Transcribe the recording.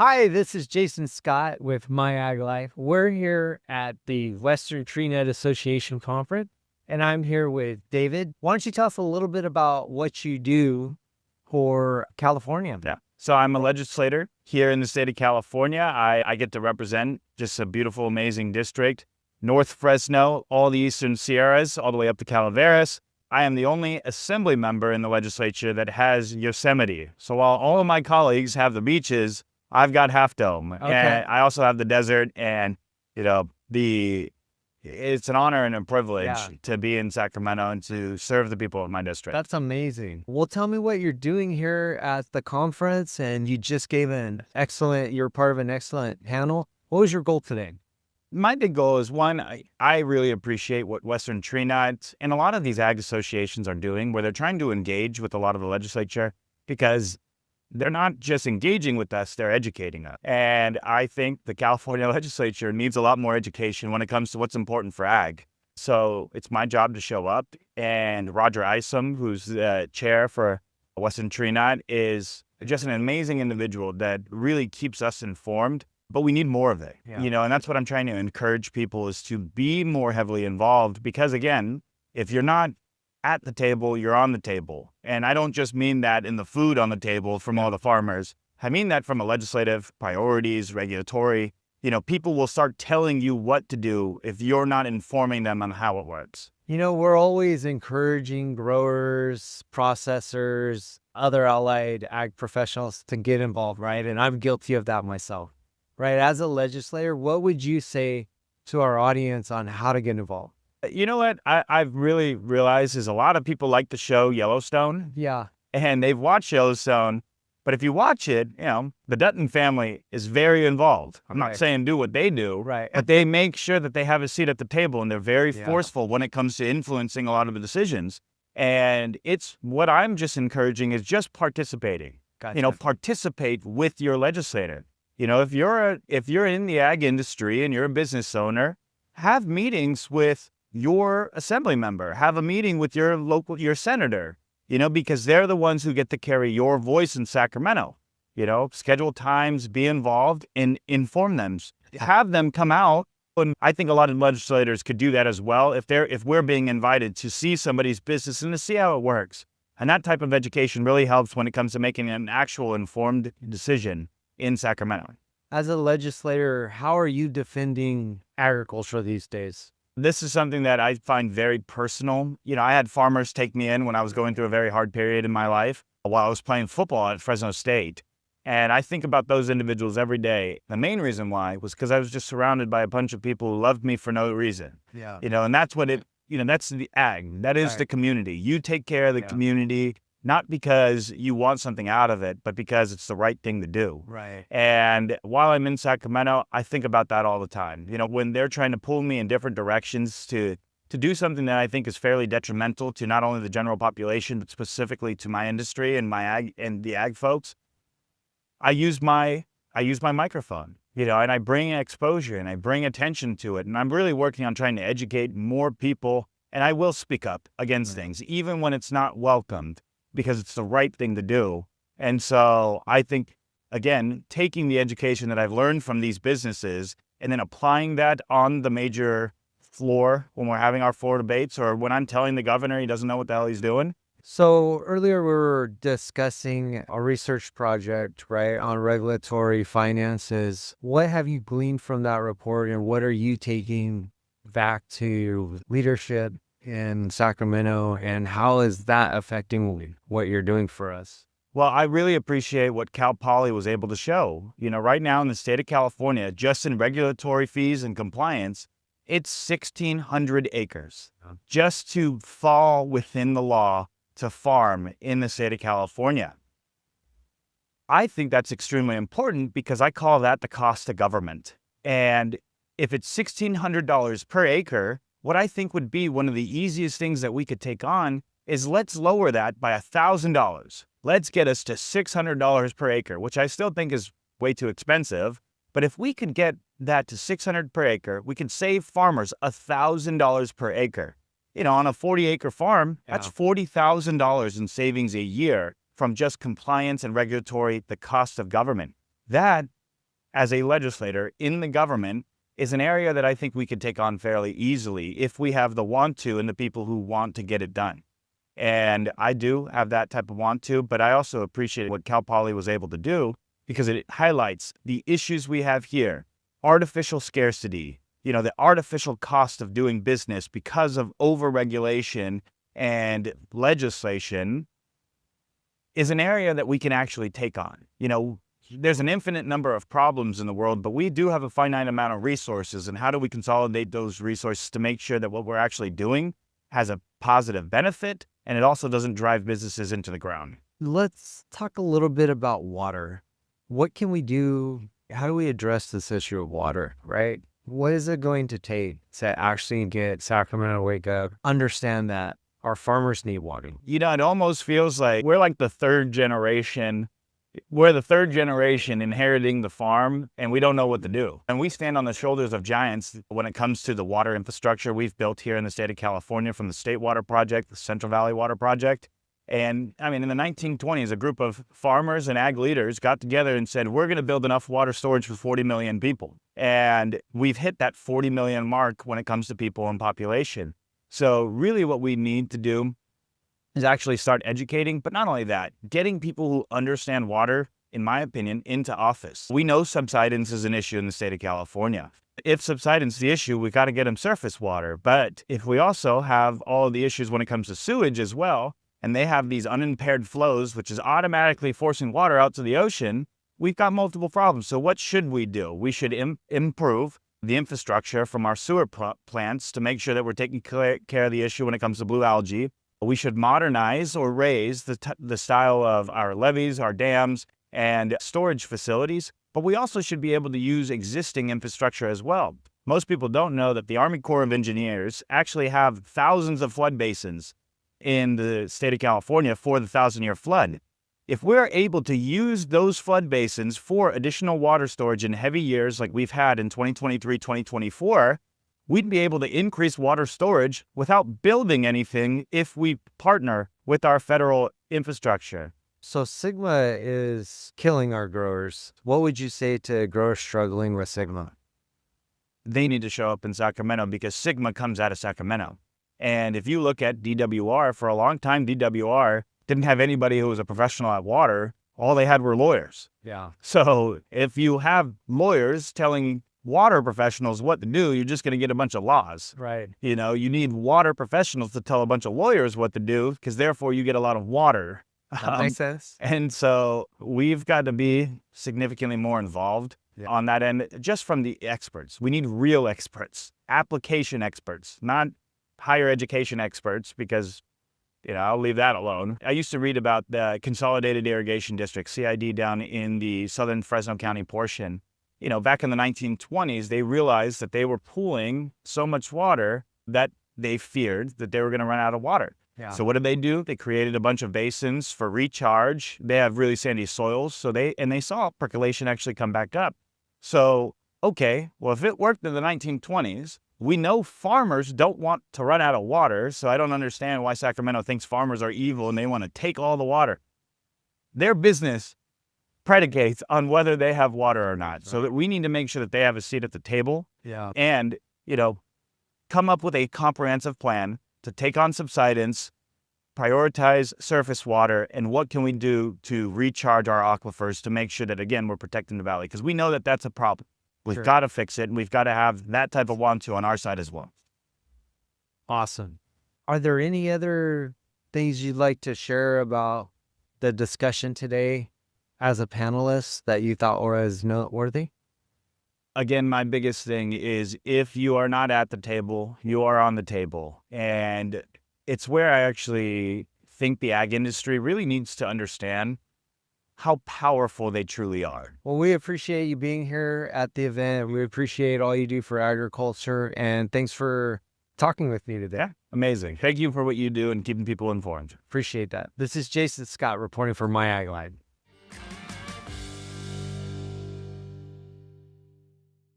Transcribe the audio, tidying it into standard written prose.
Hi, this is Jason Scott with MyAgLife. We're here at the Western Tree Net Association Conference, and I'm here with David. Why don't you tell us a little bit about what you do for California? Yeah. So I'm a legislator here in the state of California. I get to represent just a beautiful, amazing district. North Fresno, all the Eastern Sierras, all the way up to Calaveras. I am the only assembly member in the legislature that has Yosemite. So while all of my colleagues have the beaches, I've got Half Dome. Okay. And I also have the desert, and it's an honor and a privilege to be in Sacramento and to serve the people of my district. That's amazing. Well, tell me what you're doing here at the conference, and you just gave you're part of an excellent panel. What was your goal today? My big goal is, one, I really appreciate what Western Tree Nuts and a lot of these ag associations are doing, where they're trying to engage with a lot of the legislature, because they're not just engaging with us, they're educating us. And I think the California legislature needs a lot more education when it comes to what's important for ag. So it's my job to show up. And Roger Isom, who's the chair for Western Tree Nut, is just an amazing individual that really keeps us informed. But we need more of it, and that's what I'm trying to encourage people, is to be more heavily involved. Because again, if you're not at the table, you're on the table. And I don't just mean that in the food on the table from all the farmers. I mean that from a legislative, priorities, regulatory. People will start telling you what to do if you're not informing them on how it works. We're always encouraging growers, processors, other allied ag professionals to get involved, right? And I'm guilty of that myself. Right. As a legislator, what would you say to our audience on how to get involved? You know what I've really realized is a lot of people like the show Yellowstone. Yeah. And they've watched Yellowstone. But if you watch it, the Dutton family is very involved. I'm not saying do what they do, right? But they make sure that they have a seat at the table, and they're very forceful when it comes to influencing a lot of the decisions. And it's what I'm just encouraging is just participating. Gotcha. Participate with your legislator. If you're in the ag industry and you're a business owner, have meetings with your assembly member, have a meeting with your senator, because they're the ones who get to carry your voice in Sacramento. Schedule times, be involved, and inform them. Have them come out. And I think a lot of legislators could do that as well if we're being invited to see somebody's business and to see how it works. And that type of education really helps when it comes to making an actual informed decision in Sacramento. As a legislator, how are you defending agriculture these days? This is something that I find very personal. I had farmers take me in when I was going through a very hard period in my life while I was playing football at Fresno State. And I think about those individuals every day. The main reason why was because I was just surrounded by a bunch of people who loved me for no reason. Yeah. And that's what that's the ag. That is the community. You take care of the community, not because you want something out of it, but because it's the right thing to do. Right. And while I'm in Sacramento, I think about that all the time. When they're trying to pull me in different directions to do something that I think is fairly detrimental to not only the general population, but specifically to my industry and the ag folks, I use my microphone, and I bring exposure and I bring attention to it. And I'm really working on trying to educate more people. And I will speak up against things, even when it's not welcomed, because it's the right thing to do. And so I think, again, taking the education that I've learned from these businesses and then applying that on the major floor when we're having our floor debates, or when I'm telling the governor he doesn't know what the hell he's doing. So earlier we were discussing a research project, right, on regulatory finances. What have you gleaned from that report, and what are you taking back to leadership in Sacramento, and how is that affecting what you're doing for us? Well, I really appreciate what Cal Poly was able to show. Right now in the state of California, just in regulatory fees and compliance, it's 1,600 acres just to fall within the law to farm in the state of California. I think that's extremely important, because I call that the cost of government. And if it's $1,600 per acre, what I think would be one of the easiest things that we could take on is, let's lower that by $1,000. Let's get us to $600 per acre, which I still think is way too expensive. But if we could get that to $600 per acre, we could save farmers $1,000 per acre. On a 40-acre farm, that's $40,000 in savings a year from just compliance and regulatory, the cost of government. That as a legislator in the government is an area that I think we could take on fairly easily if we have the want to and the people who want to get it done. And I do have that type of want to, but I also appreciate what Cal Poly was able to do because it highlights the issues we have here. Artificial scarcity, the artificial cost of doing business because of overregulation and legislation is an area that we can actually take on. There's an infinite number of problems in the world, but we do have a finite amount of resources. And how do we consolidate those resources to make sure that what we're actually doing has a positive benefit and it also doesn't drive businesses into the ground? Let's talk a little bit about water. What can we do? How do we address this issue of water, right? What is it going to take to actually get Sacramento to wake up, understand that our farmers need water? It almost feels like we're like the third generation. We're the third generation inheriting the farm, and we don't know what to do. And we stand on the shoulders of giants when it comes to the water infrastructure we've built here in the state of California, from the State Water Project, the Central Valley Water Project. And in the 1920s, a group of farmers and ag leaders got together and said, we're going to build enough water storage for 40 million people. And we've hit that 40 million mark when it comes to people and population. So really what we need to do is actually start educating, but not only that, getting people who understand water, in my opinion, into office. We know subsidence is an issue in the state of California. If subsidence is the issue, we got to get them surface water. But if we also have all of the issues when it comes to sewage as well, and they have these unimpaired flows, which is automatically forcing water out to the ocean, we've got multiple problems. So what should we do? We should improve the infrastructure from our sewer plants to make sure that we're taking care of the issue when it comes to blue algae. We should modernize or raise the style of our levees, our dams, and storage facilities, but we also should be able to use existing infrastructure as well. Most people don't know that the Army Corps of Engineers actually have thousands of flood basins in the state of California for the 1,000-year flood. If we're able to use those flood basins for additional water storage in heavy years like we've had in 2023, 2024, we'd be able to increase water storage without building anything if we partner with our federal infrastructure. So SGMA is killing our growers. What would you say to growers struggling with SGMA? They need to show up in Sacramento because SGMA comes out of Sacramento. And if you look at DWR, for a long time, DWR didn't have anybody who was a professional at water. All they had were lawyers. Yeah. So if you have lawyers telling water professionals what to do, you're just going to get a bunch of laws. Right. You need water professionals to tell a bunch of lawyers what to do, because therefore you get a lot of water. That makes sense. And so we've got to be significantly more involved on that end, just from the experts. We need real experts, application experts, not higher education experts, because I'll leave that alone. I used to read about the Consolidated Irrigation District, CID, down in the southern Fresno County portion. Back in the 1920s, they realized that they were pooling so much water that they feared that they were going to run out of water. Yeah. So what did they do? They created a bunch of basins for recharge. They have really sandy soils, so they saw percolation actually come back up. So, okay, well, if it worked in the 1920s, we know farmers don't want to run out of water, so I don't understand why Sacramento thinks farmers are evil and they want to take all the water. Their business predicates on whether they have water or not. Right. So that we need to make sure that they have a seat at the table. Yeah. And, come up with a comprehensive plan to take on subsidence, prioritize surface water, and what can we do to recharge our aquifers to make sure that, again, we're protecting the valley? Because we know that that's a problem. We've got to fix it, and we've got to have that type of want-to on our side as well. Awesome. Are there any other things you'd like to share about the discussion today as a panelist that you thought was noteworthy? Again, my biggest thing is if you are not at the table, you are on the table. And it's where I actually think the ag industry really needs to understand how powerful they truly are. Well, we appreciate you being here at the event. We appreciate all you do for agriculture. And thanks for talking with me today. Yeah, amazing. Thank you for what you do and keeping people informed. Appreciate that. This is Jason Scott reporting for MyAgLife.